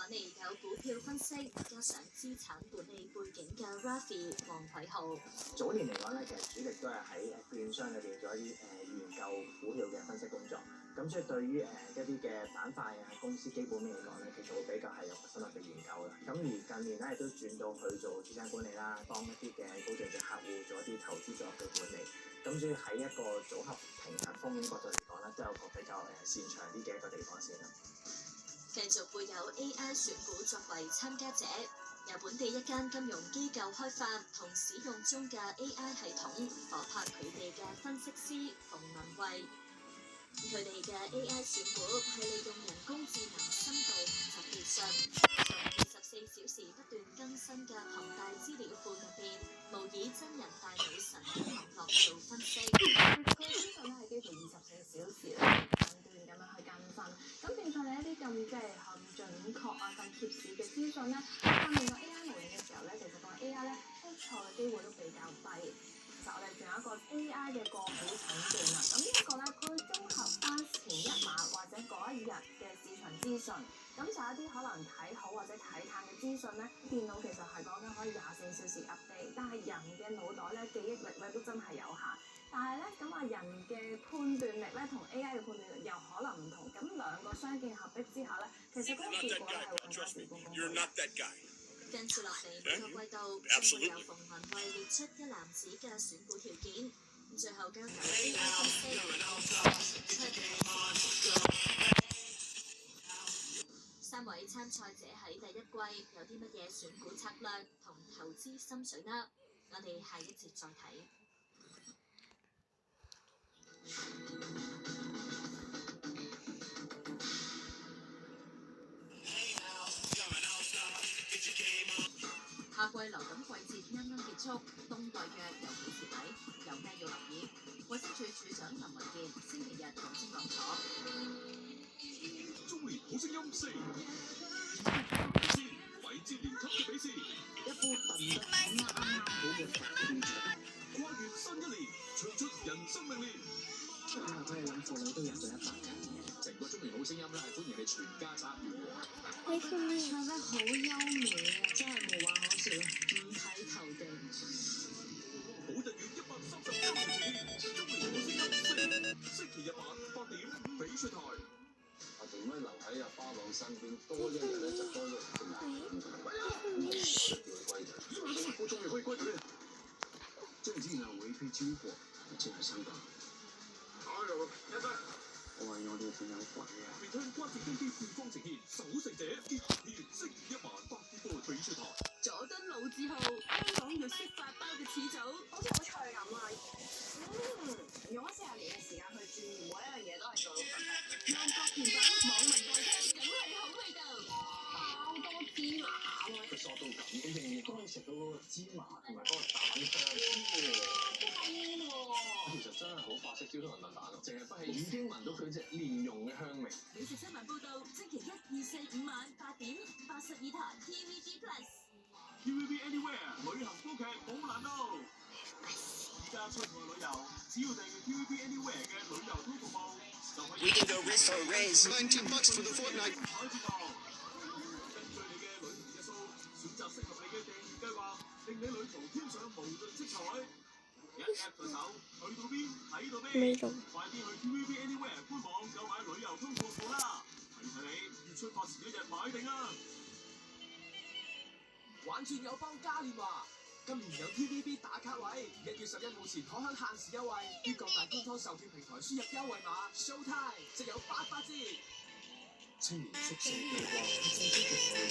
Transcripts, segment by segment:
揾嚟有股票分析加上資產管理背景嘅 Rafi 黃偉豪。早年嚟講咧，其實主力都係喺券商裏邊做一啲研究股票嘅分析工作。咁所以對於一啲嘅板塊啊、公司基本面嚟講咧，其實會比較係有深入嘅研究啦。咁而近年咧亦都轉到去做資產管理啦，幫一啲嘅高淨值客戶做一啲投資組合嘅管理。咁所以喺一個組合平衡風險角度嚟講咧，都有個比較擅長啲嘅一個地方先啦。繼續會有 AI 選股作為參加者，由本地一間金融機構開發同使用中嘅 AI 系統，夥拍佢哋嘅分析師馮文慧。佢哋嘅 AI 選股係利用人工智能深度學習技術，從24小時不斷更新嘅龐大資料庫入邊，模擬真人大腦神經網絡做分析。佢資訊咧係幾乎24小時咧不斷咁樣去更新，咁變相你一啲咁即係咁準確啊、咁貼市嘅資訊咧，訓練個 AI 模型嘅時候咧，其實個 AI 咧出錯嘅機會都比較低。其實我哋仲有一個 AI 嘅個股診斷啦，咁呢一個咧，佢會綜合翻前一晚或者嗰一日嘅市場資訊，咁就一啲可能睇好或者睇淡嘅資訊咧，電腦其實係講緊可以24小時 update， 但係人嘅腦袋咧記憶力咧都真係有限，但係咧咁啊人嘅判斷力咧同 AI 嘅判斷力又可能唔同，咁兩個相見合璧之下咧，其實嗰個結果咧係會更加事半功倍。跟住落嚟每個季度將會有馮文慧列出一籃子嘅選股條件，最後交由 AI 分析。3位參賽者喺第一季有啲乜嘢選股策略同投資心水呢？我哋下一節再睇。夏季流感季節啱啱結束，冬代藥有幾時嚟？有咩要留意？衛生署署長林文健星期日講清講楚。中年好聲音4，位接連級嘅比試，一波燉得啱好嘅跳場，跨越新一年，唱出人生命練。我哋諗父母都入咗100人，成個中年好聲音咧係歡迎你全家參與嘅。你條面唱得好優美啊，真係無話可說，五體投地。好特月130周年前，中年好聲音4，星期日晚8點，翡翠台。做咩留喺巴朗身邊多一日咧，就多一日嘅難度。叫佢歸隊，我終於可以歸隊啦！最近啊，我被招過，真係香港。我話我哋仲有鬼啊！面向關節經紀官方呈現《守城者》結片，星期一晚8點半翡翠台。佐敦老字號香港日式法包嘅始祖，好似好脆咁啊！用咗40年嘅時間去鑽研，每一樣嘢都係做到perfect。萬國甜品，網民大餐，梗係好味道。爆多芝麻喎！佢索到咁，你仍然都可以食到嗰個芝麻同埋嗰個蛋香喎。其實真係好法式焦糖燉蛋咯，淨係不起已經聞到佢隻蓮蓉嘅香味。美食新聞報導，星期1、2、4、5晚8點，82台 TVB Plus。TVB Anywhere 旅行歌劇好難到，而家出外旅遊，只要訂閱 TVB Anywhere 嘅旅遊通服務，就可以。We can go race for a race. $19 for the fortnight. 根據你嘅旅行日數，選擇適合你嘅訂閱計劃，令你旅途添上無盡色彩。一 app 在手，去到邊睇到邊。快啲去 TVB Anywhere 官網購買旅遊通服務啦！提提你，要出發前1日買定啊！玩轉友邦嘉年華，今年有 TVB 打卡位，1月11號前可享限時優惠，於各大官方售票平台輸入優惠碼 Showtime，即有800折。青年宿舍計劃政府局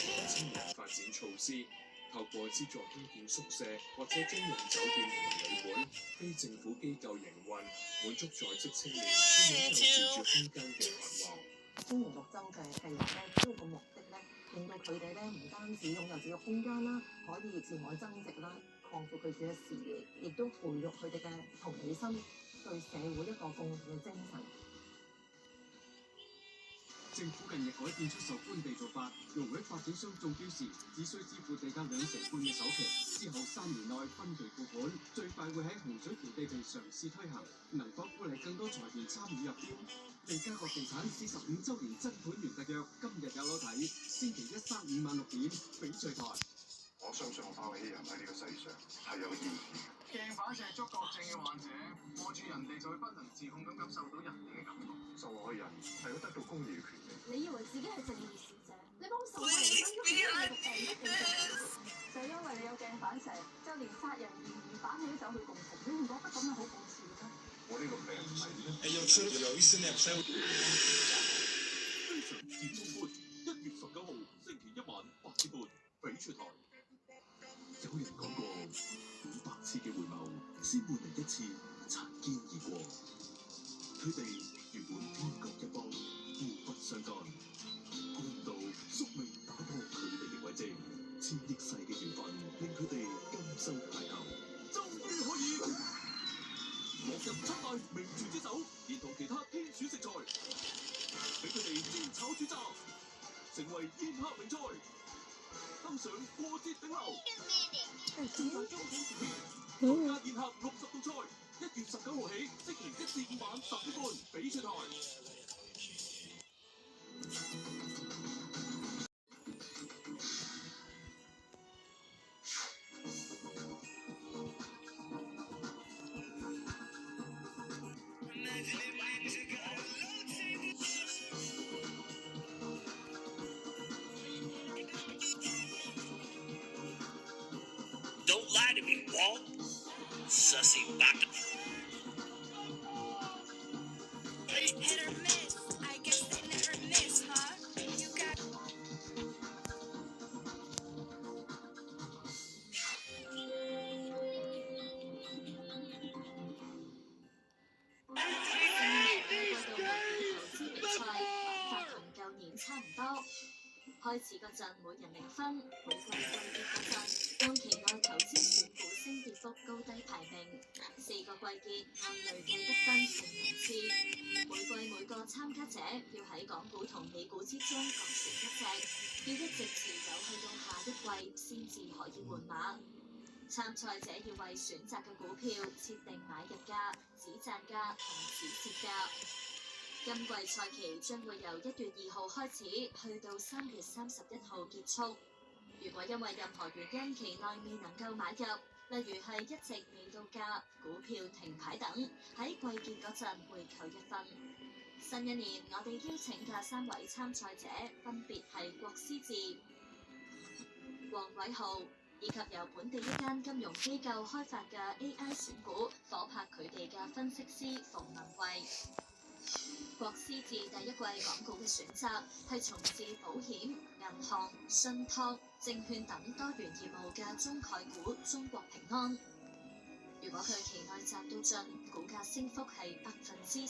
會青年發展措施，透過資助興建宿舍或者租用酒店同旅館，非政府機構營運，滿足在職青年擁有自住空間嘅渴望。青年綠洲嘅計劃咧，主要個目的咧，令到佢哋咧唔單止擁有自己嘅空間啦，可以自我增值啦，擴闊佢自己嘅視野，亦都培育佢哋嘅同理心，對社會一個貢獻嘅精神。政府近日改變出售官地做法，容許發展商中標時只需支付地價2成半嘅首期，之後3年內分期付款，最快會喺洪水橋地皮嘗試推行，能否鼓勵更多財團參與入標？利嘉閣地產45週年真盤員特約今日有攞睇，星期一3、5晚6點，翡翠台。我相信我拋棄人喺呢個世上係有意義嘅。鏡反射觸覺症嘅患者，望住人哋就會不能自控咁感受到人哋嘅感覺。受害人係有得到公義嘅權利。你以為自己係正義使者？你幫受害人爭咗幾多嘅病得正就因為你有鏡反射，就連殺人嫌疑犯你都走去共情，你唔覺得咁樣好諷刺咩？我呢個病唔係咩？非常節目官1月19號星期一晚8點半，翡翠台。有人講過，500次嘅回眸，先換嚟1次擦肩而過。佢哋原本天各一方，互不相干，估唔到宿命打破佢哋嘅軌跡，千億世嘅緣分令佢哋今生邂逅，終於可以落入7大名廚之手，連同其他天選食材，俾佢哋煎炒煮炸，成為宴客名菜。登上過節頂流，在中普時段，獨家宴客60道菜。1月19號起，星期1至5晚10點半，翡翠台。Don't lie to me, Walt. Sussy back. Hit or miss. I guess they never miss, huh? You got. 差唔多。開始嗰陣每人0分，每季季結嗰陣，按期內投資選股升跌幅高低排名，4個季結按累計得分成名次。每季每個參加者要喺港股同美股之中各選一隻，要一直持有去到下一季先至可以換碼。參賽者要為選擇嘅股票設定買入價、止賺價同止蝕價。今季賽期將會由1月2號開始，去到3月31號結束。如果因為任何原因期內未能夠買入，例如係一直未到價、股票停牌等，喺季結嗰陣會扣1分。新一年我哋邀請嘅3位參賽者分別係郭思治、黃偉豪，以及由本地一間金融機構開發嘅 AI 選股夥拍佢哋嘅分析師馮文慧。郭思治第一季港股嘅選擇係從事保險、銀行、信託、證券等多元業務嘅中概股中國平安。如果佢期內賺到盡，股價升幅係19%。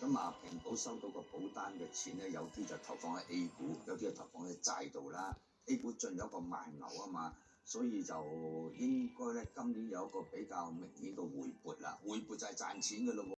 咁啊，平保收到個保單嘅錢咧，有啲就投放喺 A 股，有啲就投放喺債度啦。A 股進咗一個慢牛啊嘛，所以就應該咧今年有一個比較明顯嘅回撥啦，回撥就係賺錢嘅咯喎。